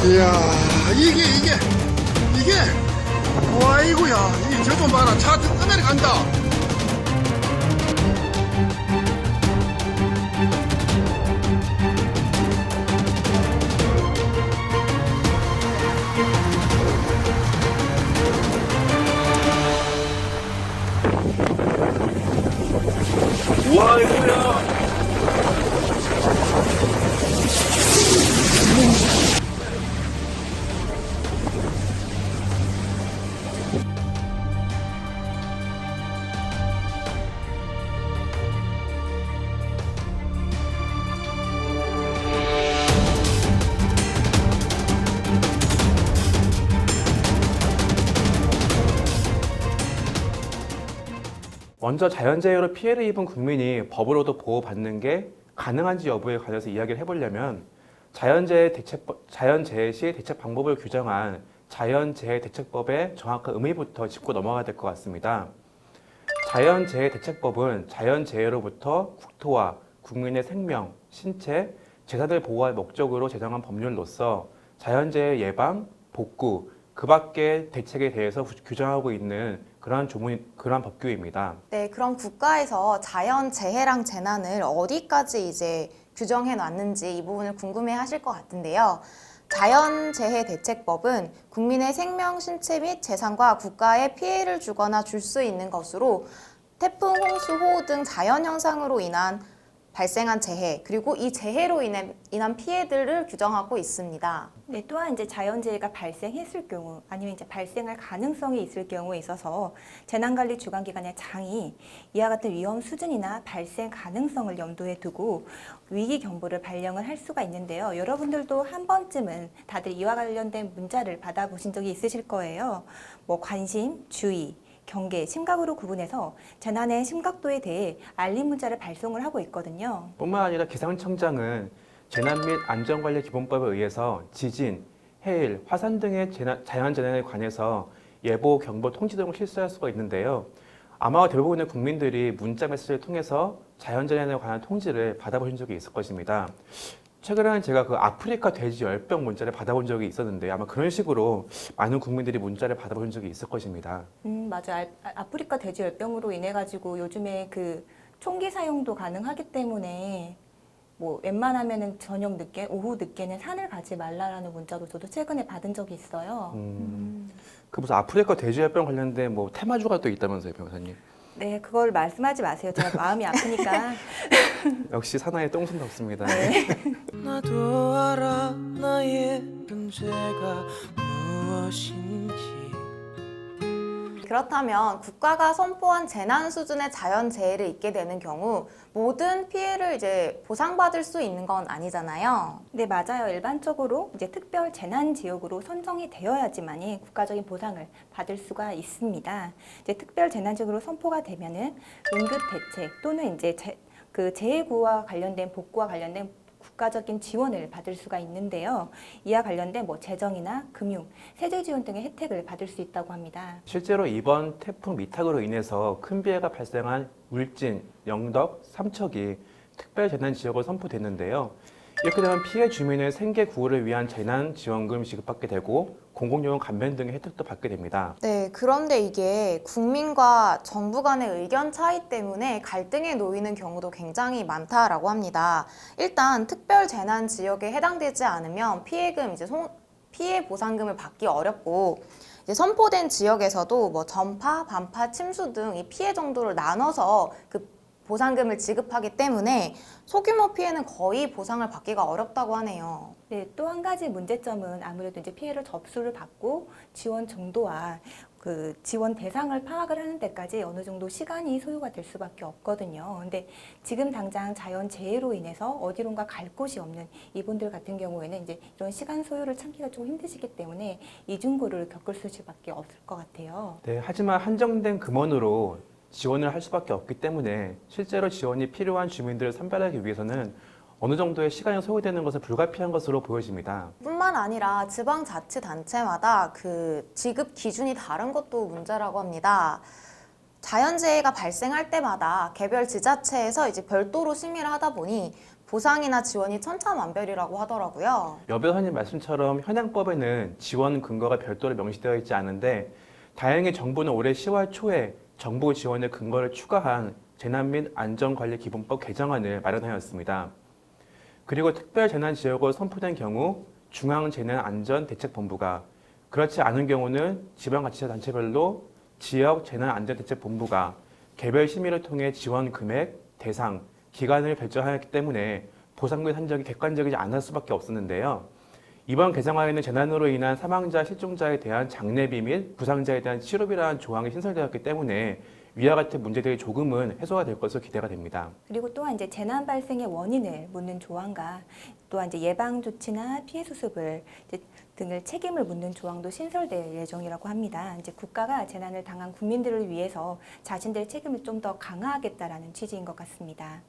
이야, 이게, 와이구야, 이 저 좀 봐라, 차 뜯어내려 간다. 와이구야. 먼저 자연재해로 피해를 입은 국민이 법으로도 보호받는 게 가능한지 여부에 관해서 이야기를 해보려면 자연재해 시 대책 방법을 규정한 자연재해대책법의 정확한 의미부터 짚고 넘어가야 될 것 같습니다. 자연재해대책법은 자연재해로부터 국토와 국민의 생명, 신체, 재산을 보호할 목적으로 제정한 법률로서 자연재해 예방, 복구, 그 밖의 대책에 대해서 규정하고 있는 그러한 법규입니다. 네, 그럼 국가에서 자연재해랑 재난을 어디까지 이제 규정해 놨는지 이 부분을 궁금해 하실 것 같은데요. 자연재해대책법은 국민의 생명, 신체 및 재산과 국가에 피해를 주거나 줄 수 있는 것으로 태풍, 홍수, 호우 등 자연현상으로 인한 발생한 재해, 그리고 이 재해로 인한 피해들을 규정하고 있습니다. 네, 또한 이제 자연재해가 발생했을 경우 아니면 이제 발생할 가능성이 있을 경우에 있어서 재난관리 주관기관의 장이 이와 같은 위험 수준이나 발생 가능성을 염두에 두고 위기 경보를 발령을 할 수가 있는데요. 여러분들도 한 번쯤은 다들 이와 관련된 문자를 받아보신 적이 있으실 거예요. 뭐 관심, 주의, 경계, 심각으로 구분해서 재난의 심각도에 대해 알림 문자를 발송을 하고 있거든요. 뿐만 아니라 기상청장은 재난 및 안전관리기본법에 의해서 지진, 해일, 화산 등의 자연재난에 관해서 예보, 경보, 통지 등을 실시할 수가 있는데요. 아마 대부분의 국민들이 문자 메시지를 통해서 자연재난에 관한 통지를 받아보신 적이 있을 것입니다. 최근에는 제가 그 아프리카 돼지 열병 문자를 받아본 적이 있었는데 아마 그런 식으로 많은 국민들이 문자를 받아본 적이 있을 것입니다. 맞아. 아프리카 돼지 열병으로 인해 가지고 요즘에 그 총기 사용도 가능하기 때문에 뭐 웬만하면은 저녁 늦게, 오후 늦게는 산을 가지 말라라는 문자도 저도 최근에 받은 적이 있어요. 그 무슨 아프리카 돼지 열병 관련된 뭐 테마주가 또 있다면서요, 변호사님? 네, 그걸 말씀하지 마세요. 제가 마음이 아프니까. 역시 사나이의 똥손답습니다. 네. 나도 알아 나의 존재가 무엇인지. 그렇다면 국가가 선포한 재난 수준의 자연재해를 입게 되는 경우 모든 피해를 이제 보상받을 수 있는 건 아니잖아요. 네, 맞아요. 일반적으로 이제 특별 재난 지역으로 선정이 되어야지만이 국가적인 보상을 받을 수가 있습니다. 이제 특별 재난 지역으로 선포가 되면은 응급 대책 또는 이제 그 재해 구호와 관련된 복구와 관련된 국가적인 지원을 받을 수가 있는데요. 이와 관련된 뭐 재정이나 금융, 세제 지원 등의 혜택을 받을 수 있다고 합니다. 실제로 이번 태풍 미탁으로 인해서 큰 피해가 발생한 울진, 영덕, 삼척이 특별재난지역으로 선포됐는데요. 이렇게 되면 피해 주민의 생계 구호를 위한 재난지원금 지급받게 되고 공공요금 감면 등의 혜택도 받게 됩니다. 네, 그런데 이게 국민과 정부 간의 의견 차이 때문에 갈등에 놓이는 경우도 굉장히 많다라고 합니다. 일단 특별 재난 지역에 해당되지 않으면 피해 보상금을 받기 어렵고 이제 선포된 지역에서도 뭐 전파, 반파, 침수 등 이 피해 정도를 나눠서 그 보상금을 지급하기 때문에 소규모 피해는 거의 보상을 받기가 어렵다고 하네요. 네, 또 한 가지 문제점은 아무래도 이제 피해를 접수를 받고 지원 정도와 그 지원 대상을 파악을 하는 데까지 어느 정도 시간이 소요가 될 수밖에 없거든요. 근데 지금 당장 자연재해로 인해서 어디론가 갈 곳이 없는 이분들 같은 경우에는 이제 이런 시간 소요를 참기가 좀 힘드시기 때문에 이중고를 겪을 수밖에 없을 것 같아요. 네, 하지만 한정된 금원으로 지원을 할 수밖에 없기 때문에 실제로 지원이 필요한 주민들을 선별하기 위해서는 어느 정도의 시간이 소요되는 것은 불가피한 것으로 보여집니다. 뿐만 아니라 지방자치단체마다 그 지급 기준이 다른 것도 문제라고 합니다. 자연재해가 발생할 때마다 개별 지자체에서 이제 별도로 심의를 하다 보니 보상이나 지원이 천차만별이라고 하더라고요. 여 변호사님 말씀처럼 현행법에는 지원 근거가 별도로 명시되어 있지 않은데 다행히 정부는 올해 10월 초에 정부 지원의 근거를 추가한 재난 및 안전관리기본법 개정안을 마련하였습니다. 그리고 특별재난지역으로 선포된 경우 중앙재난안전대책본부가, 그렇지 않은 경우는 지방자치단체별로 지역재난안전대책본부가 개별 심의를 통해 지원 금액, 대상, 기간을 결정하였기 때문에 보상금 산정이 객관적이지 않을 수밖에 없었는데요. 이번 개정안에는 재난으로 인한 사망자, 실종자에 대한 장례비 및 부상자에 대한 치료비라는 조항이 신설되었기 때문에 위와 같은 문제들이 조금은 해소가 될 것으로 기대가 됩니다. 그리고 또한 이제 재난 발생의 원인을 묻는 조항과 또한 이제 예방 조치나 피해 수습을 등을 책임을 묻는 조항도 신설될 예정이라고 합니다. 이제 국가가 재난을 당한 국민들을 위해서 자신들의 책임을 좀 더 강화하겠다라는 취지인 것 같습니다.